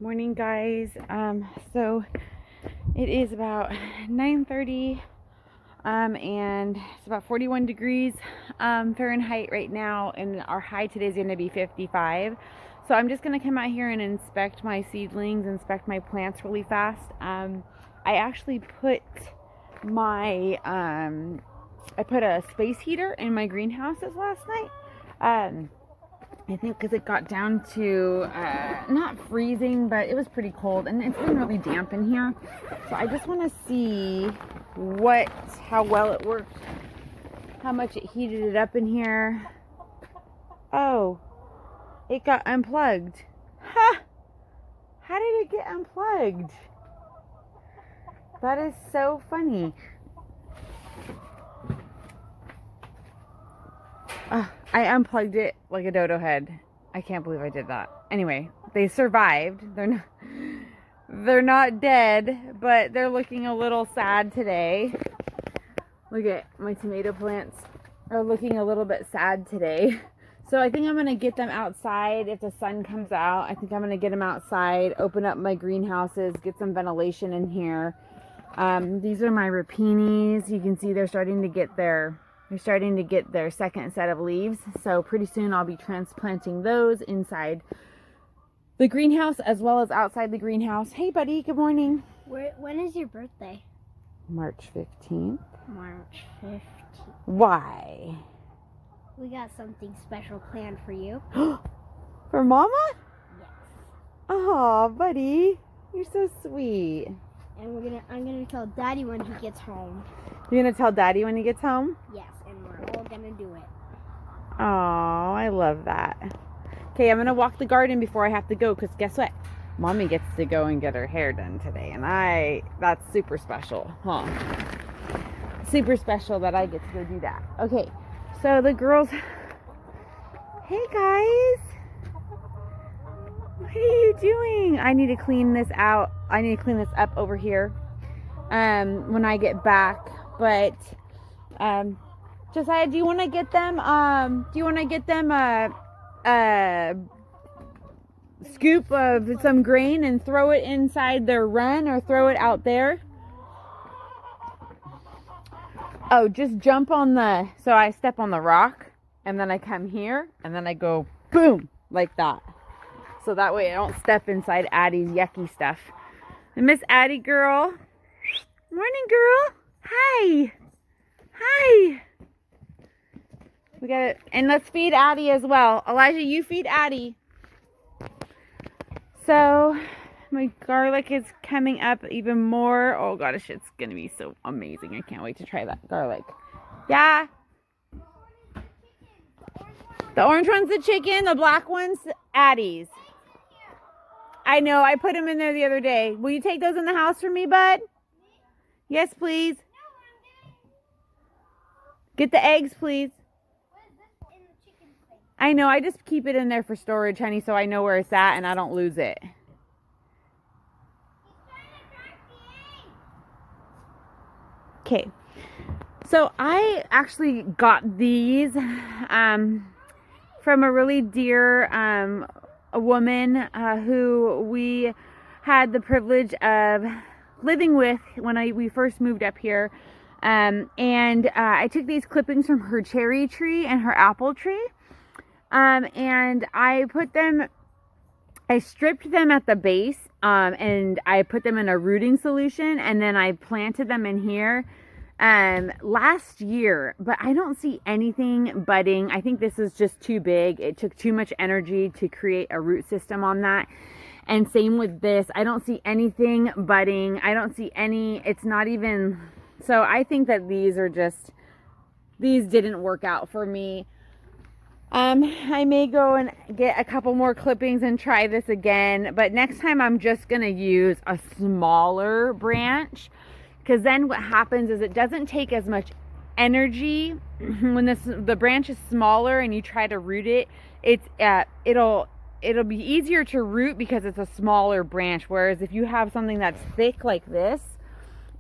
Morning, guys. So it is about 9:30, and it's about 41 degrees Fahrenheit right now, and our high today is going to be 55. So I'm just going to come out here and inspect my seedlings, inspect my plants really fast. I actually put my I put a space heater in my greenhouses last night. I think because it got down to not freezing, but it was pretty cold, and it's been really damp in here. So I just want to see how well it worked, how much it heated it up in here. Oh, it got unplugged. Ha! How did it get unplugged? That is so funny. I unplugged it like a dodo head. I can't believe I did that. Anyway, they survived. They're not dead, but they're looking a little sad today. Look at my tomato plants are looking a little bit sad today. So I think I'm going to get them outside if the sun comes out. I think I'm going to get them outside, open up my greenhouses, get some ventilation in here. These are my rapinis. You can see they're starting to get their second set of leaves. So pretty soon I'll be transplanting those inside the greenhouse as well as outside the greenhouse. Hey, buddy. Good morning. When is your birthday? March 15th. March 15th. Why? We got something special planned for you. For Mama? Yes. Oh, buddy. You're so sweet. And I'm gonna tell Daddy when he gets home. You're going to tell Daddy when he gets home? Yes, and we're all gonna do it. Oh, I love that. Okay, I'm going to walk the garden before I have to go, because guess what? Mommy gets to go and get her hair done today, and that's super special, huh? Super special that I get to go do that. Okay, so the girls, hey guys, what are you doing? I need to clean this out. I need to clean this up over here when I get back. But Josiah, do you want to get them a scoop of some grain and throw it inside their run, or throw it out there? Oh, just jump on so I step on the rock, and then I come here, and then I go boom, like that. So that way I don't step inside Addie's yucky stuff. And Miss Addie girl. Morning, girl. Hi. Hi. We got it. And let's feed Addie as well. Elijah, you feed Addie. So my garlic is coming up even more. Oh gosh, it's gonna be so amazing. I can't wait to try that garlic. Yeah. The orange one's the chicken, the black one's Addie's. I know, I put them in there the other day. Will you take those in the house for me, bud? Yes, please. Get the eggs, please. I know, I just keep it in there for storage, honey, so I know where it's at and I don't lose it. Okay, so I actually got these from a really dear a woman who we had the privilege of living with when we first moved up here. And I took these clippings from her cherry tree and her apple tree. And I stripped them at the base, and I put them in a rooting solution, and then I planted them in here, last year, but I don't see anything budding. I think this is just too big. It took too much energy to create a root system on that. And same with this. I don't see anything budding. I don't see it's not even, so I think that these didn't work out for me. I may go and get a couple more clippings and try this again, but next time I'm just going to use a smaller branch, because then what happens is it doesn't take as much energy when the branch is smaller and you try to root it. It'll be easier to root because it's a smaller branch, whereas if you have something that's thick like this,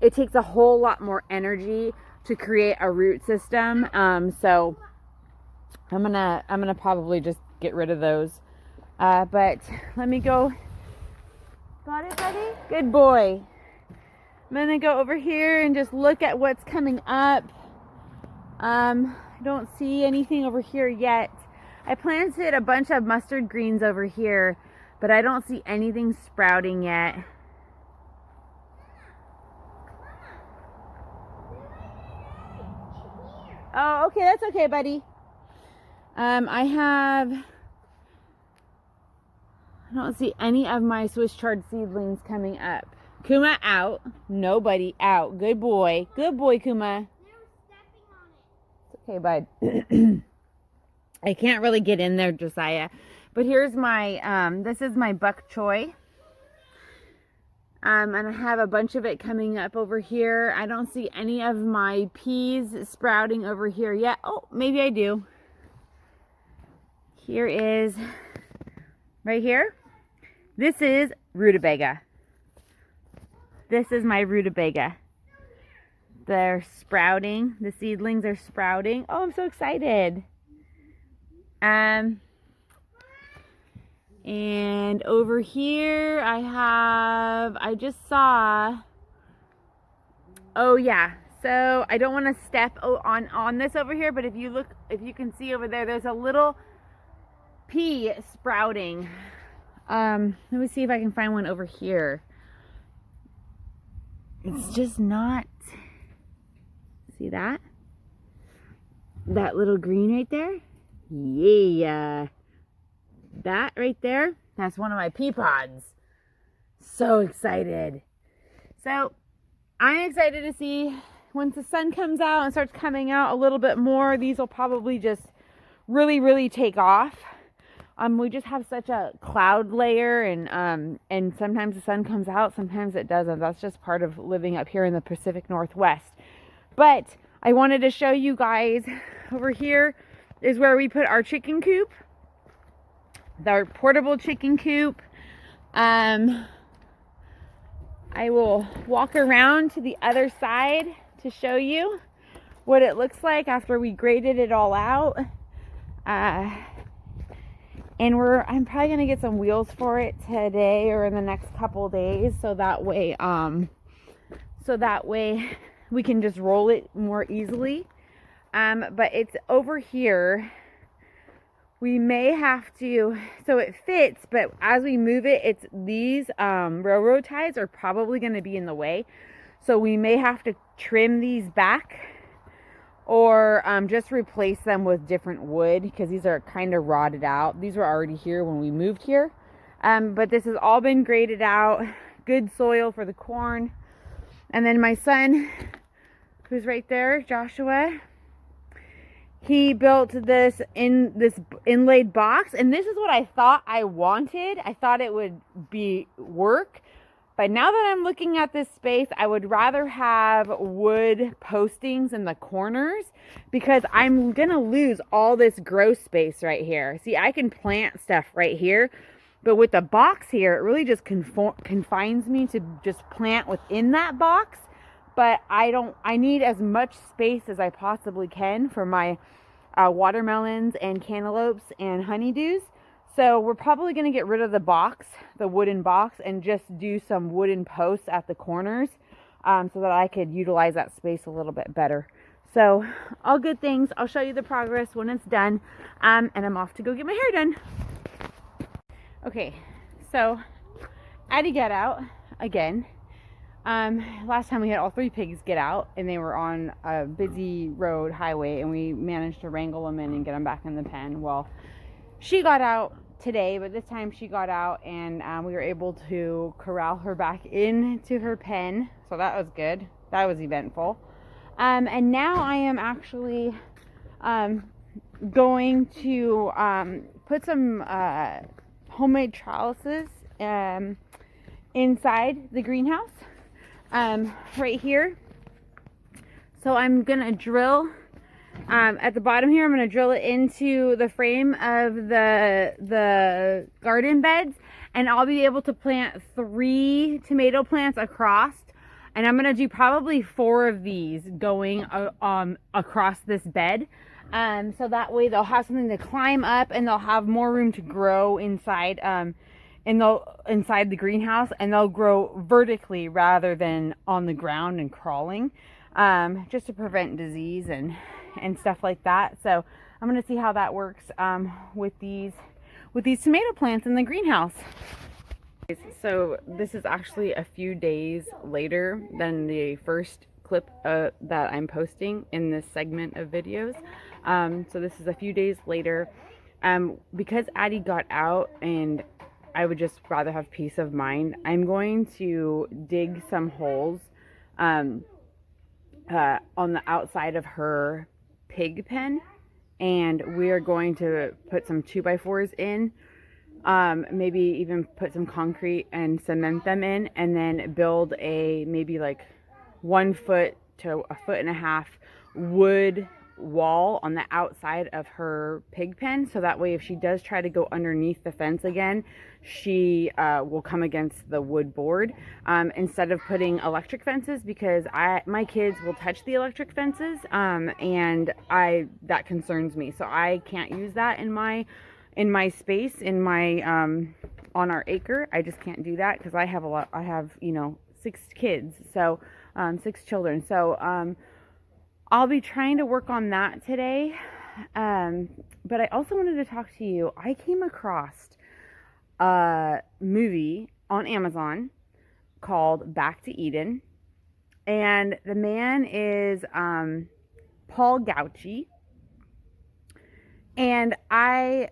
it takes a whole lot more energy to create a root system. So I'm gonna probably just get rid of those. But let me go Got it, buddy? Good boy. I'm gonna go over here and just look at what's coming up. I don't see anything over here yet. I planted a bunch of mustard greens over here, but I don't see anything sprouting yet. Oh, okay, that's okay, buddy. I don't see any of my Swiss chard seedlings coming up. Kuma, out. Nobody, out. Good boy. Good boy, Kuma. It's okay, bud. I can't really get in there, Josiah. But here's my, this is my bok choy. And I have a bunch of it coming up over here. I don't see any of my peas sprouting over here yet. Oh, maybe I do. Here is, right here. This is rutabaga. This is my rutabaga. They're sprouting. The seedlings are sprouting. Oh, I'm so excited. And over here I just saw, oh yeah, so I don't want to step on this over here, but if you can see over there, there's a little pea sprouting. Let me see if I can find one over here. It's just not, see that? That little green right there? Yeah. That right there, that's one of my pea pods. So excited. So I'm excited to see once the sun comes out and starts coming out a little bit more, these will probably just really take off. We just have such a cloud layer, and sometimes the sun comes out, sometimes it doesn't. That's just part of living up here in the Pacific Northwest. But I wanted to show you guys, over here is where we put our chicken coop, our portable chicken coop. I will walk around to the other side to show you what it looks like after we graded it all out. And I'm probably gonna get some wheels for it today or in the next couple days, so that way we can just roll it more easily. But it's over here. We may have to, so it fits, but as we move it, it's these railroad ties are probably going to be in the way. So we may have to trim these back or just replace them with different wood, because these are kind of rotted out. These were already here when we moved here. But this has all been graded out. Good soil for the corn. And then my son, who's right there, Joshua, he built this inlaid box, and this is what I thought I wanted. I thought it would work, but now that I'm looking at this space, I would rather have wood postings in the corners, because I'm gonna lose all this grow space right here. See, I can plant stuff right here, but with the box here, it really just confines me to just plant within that box. But I need as much space as I possibly can for my watermelons and cantaloupes and honeydews. So we're probably going to get rid of the box, the wooden box, and just do some wooden posts at the corners, so that I could utilize that space a little bit better. So all good things. I'll show you the progress when it's done. And I'm off to go get my hair done. Okay, so Addie got out again. Last time we had all 3 pigs get out, and they were on a busy road highway, and we managed to wrangle them in and get them back in the pen. Well, she got out today, but this time she got out, and we were able to corral her back into her pen. So that was good. That was eventful. And now I am actually going to put some homemade trellises inside the greenhouse. Right here. So I'm gonna drill at the bottom here. I'm gonna drill it into the frame of the garden beds, and I'll be able to plant 3 tomato plants across, and I'm gonna do probably 4 of these going across this bed, so that way they'll have something to climb up, and they'll have more room to grow inside and they'll inside the greenhouse, and they'll grow vertically rather than on the ground and crawling, just to prevent disease and stuff like that. So I'm going to see how that works with these tomato plants in the greenhouse. So this is actually a few days later than the first clip that I'm posting in this segment of videos. So this is a few days later. Because Addie got out and I would just rather have peace of mind, I'm going to dig some holes on the outside of her pig pen, and we are going to put some 2x4s in, maybe even put some concrete and cement them in, and then build a maybe like 1 foot to 1.5 foot wood wall on the outside of her pig pen, so that way if she does try to go underneath the fence again, she will come against the wood board, instead of putting electric fences, because my kids will touch the electric fences, and that concerns me. So I can't use that in my space, in my on our acre. I just can't do that because I have 6 kids, so 6 children. So I'll be trying to work on that today. But I also wanted to talk to you. I came across a movie on Amazon called Back to Eden. And the man is Paul Gautschi. And I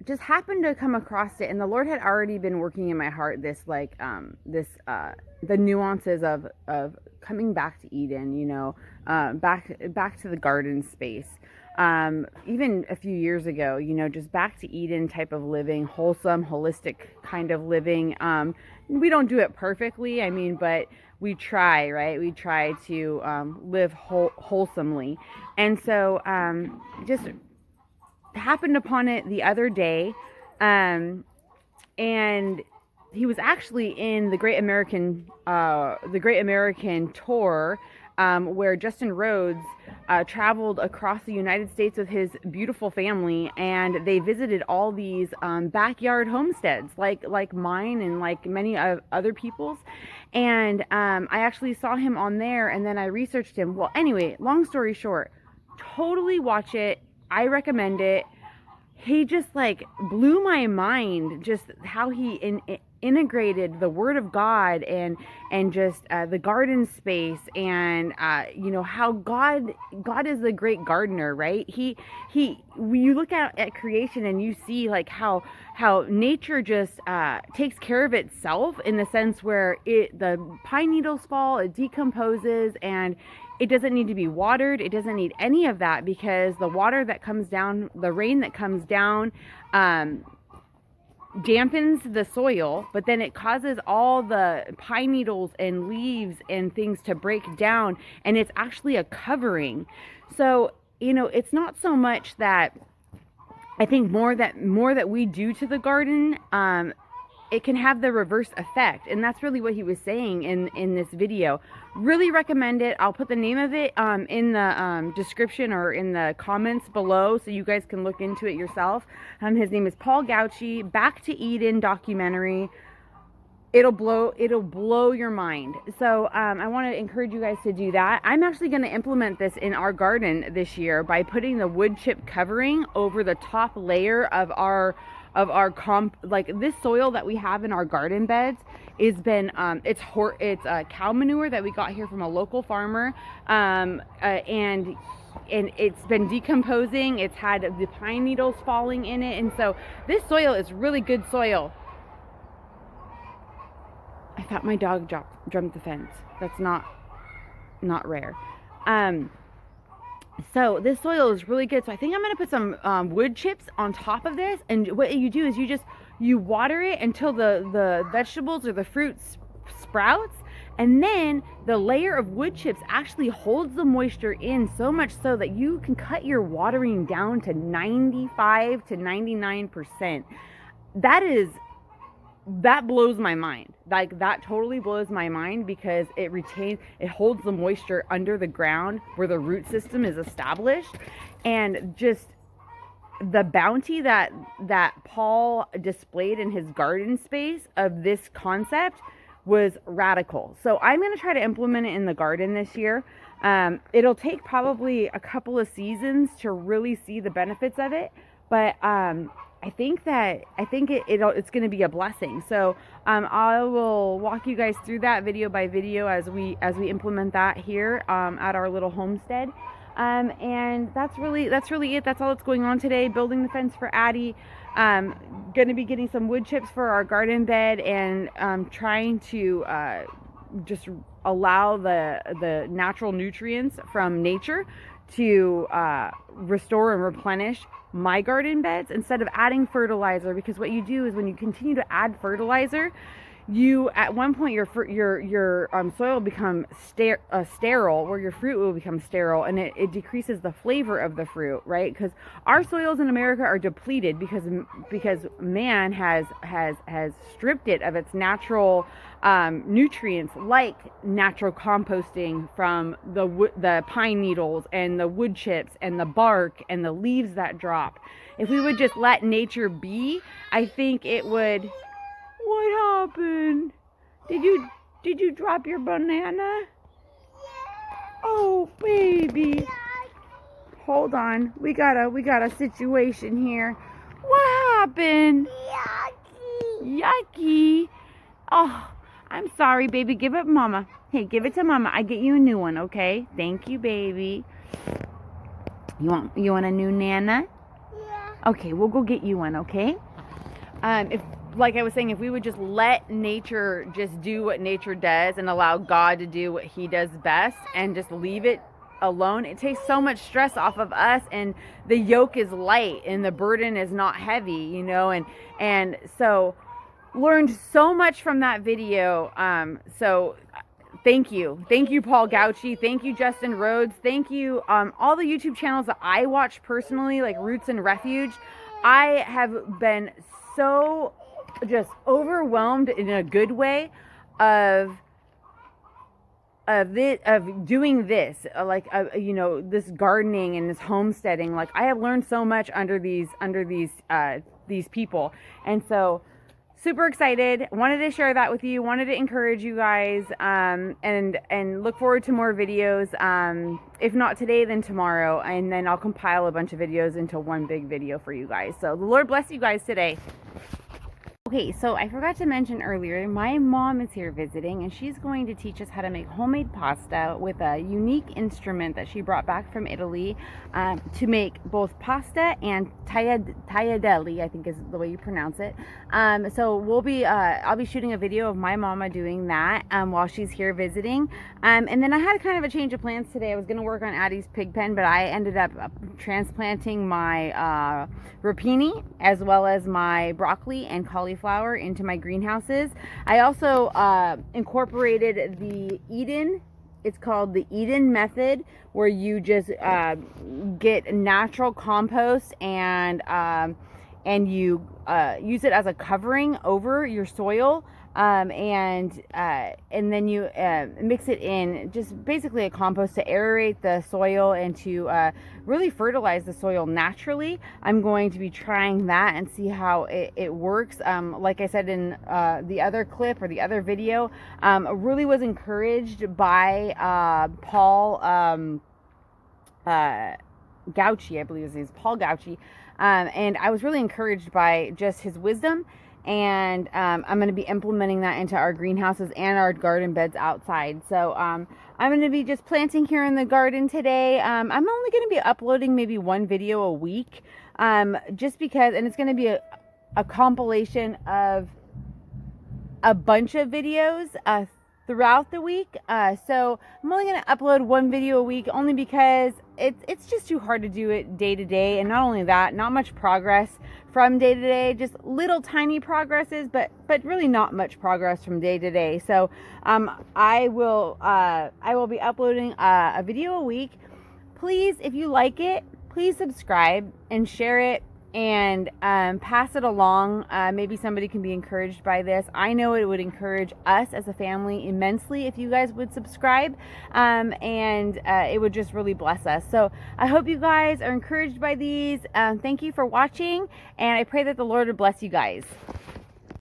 just happened to come across it. And the Lord had already been working in my heart the nuances of coming back to Eden, back to the garden space. Even a few years ago, just back to Eden type of living, wholesome, holistic kind of living. We don't do it perfectly, but we try, right? We try to live wholesomely. And so just happened upon it the other day, and he was actually in the Great American Tour, where Justin Rhodes traveled across the United States with his beautiful family, and they visited all these backyard homesteads, like mine and like many other people's. And I actually saw him on there, and then I researched him. Well, anyway, long story short, totally watch it. I recommend it. He just blew my mind, just how he integrated the Word of God and just the garden space, and how God is the great gardener, right? When you look at creation and you see how nature just takes care of itself, in the sense where the pine needles fall, it decomposes, and it doesn't need to be watered. It doesn't need any of that, because the water that comes down, the rain that comes down, dampens the soil, but then it causes all the pine needles and leaves and things to break down, and it's actually a covering. So, it's not so much that I think more that we do to the garden, it can have the reverse effect. And that's really what he was saying in this video. Really recommend it. I'll put the name of it in the description or in the comments below, so you guys can look into it yourself. His name is Paul Gautschi, Back to Eden documentary. It'll blow your mind. So I want to encourage you guys to do that. I'm actually going to implement this in our garden this year by putting the wood chip covering over the top layer of our this soil that we have in our garden beds. It's cow manure that we got here from a local farmer, and it's been decomposing. It's had the pine needles falling in it, and so this soil is really good soil. I thought my dog jumped the fence. That's not rare. So this soil is really good. So I think I'm going to put some wood chips on top of this. And what you do is you water it until the vegetables or the fruit sprouts. And then the layer of wood chips actually holds the moisture in, so much so that you can cut your watering down to 95 to 99%. That blows my mind. That totally blows my mind, because it holds the moisture under the ground where the root system is established, and just the bounty that Paul displayed in his garden space of this concept was radical. So I'm going to try to implement it in the garden this year. It'll take probably a couple of seasons to really see the benefits of it, but I think it's going to be a blessing. So I will walk you guys through that video by video as we implement that here at our little homestead. And that's really it. That's all that's going on today. Building the fence for Addie. Going to be getting some wood chips for our garden bed, and trying to just allow the natural nutrients from nature to restore and replenish my garden beds instead of adding fertilizer. Because what you do is when you continue to add fertilizer, you at one point your soil will become sterile, where your fruit will become sterile, and it decreases the flavor of the fruit, right? Because our soils in America are depleted because man has stripped it of its natural nutrients, like natural composting from the pine needles and the wood chips and the bark and the leaves that drop. If we would just let nature be, I think it would. What happened? Did you drop your banana? Oh, baby. Hold on. We got a situation here. What happened? Yucky. Oh, I'm sorry, baby. Give it mama. Hey, give it to mama. I get you a new one, okay? Thank you, baby. You want a new Nana? Yeah. Okay, we'll go get you one, okay? Like I was saying, if we would just let nature just do what nature does and allow God to do what he does best and just leave it alone, it takes so much stress off of us, and the yoke is light and the burden is not heavy, you know, and so learned so much from that video. So thank you, Paul Gautschi. Thank you, Justin Rhodes. Thank you, all the YouTube channels that I watch personally, like Roots and Refuge. I have been so just overwhelmed in a good way of doing this, you know, this gardening and this homesteading. Like, I have learned so much under these people, and so super excited. Wanted to share that with you. Wanted to encourage you guys, and look forward to more videos. If not today, then tomorrow, and then I'll compile a bunch of videos into one big video for you guys. So the Lord bless you guys today. Okay, so I forgot to mention earlier, my mom is here visiting, and she's going to teach us how to make homemade pasta with a unique instrument that she brought back from Italy, to make both pasta and tagliatelle, I think is the way you pronounce it. So I'll be shooting a video of my mama doing that while she's here visiting. And then I had kind of a change of plans today. I was going to work on Addie's pig pen, but I ended up transplanting my rapini as well as my broccoli and cauliflower into my greenhouses. I also incorporated the Edan. It's called the Edan method, where you just get natural compost and you use it as a covering over your soil, and then you mix it in, just basically a compost to aerate the soil and to really fertilize the soil naturally. I'm going to be trying that and see how it works. Like I said in the other clip or the other video, really was encouraged by Paul Gautschi, I believe his name is Paul Gautschi, and I was really encouraged by just his wisdom. And I'm going to be implementing that into our greenhouses and our garden beds outside. So I'm going to be just planting here in the garden today. I'm only going to be uploading maybe one video a week, just because, and it's going to be a compilation of a bunch of videos throughout the week. So I'm only going to upload one video a week, only because it's just too hard to do it day to day. And not only that, not much progress from day to day, just little tiny progresses, but really not much progress from day to day. So I will be uploading a video a week. Please, if you like it, please subscribe and share it and pass it along. Maybe somebody can be encouraged by this. I know it would encourage us as a family immensely if you guys would subscribe, and it would just really bless us. So I hope you guys are encouraged by these. Thank you for watching, and I pray that the Lord would bless you guys.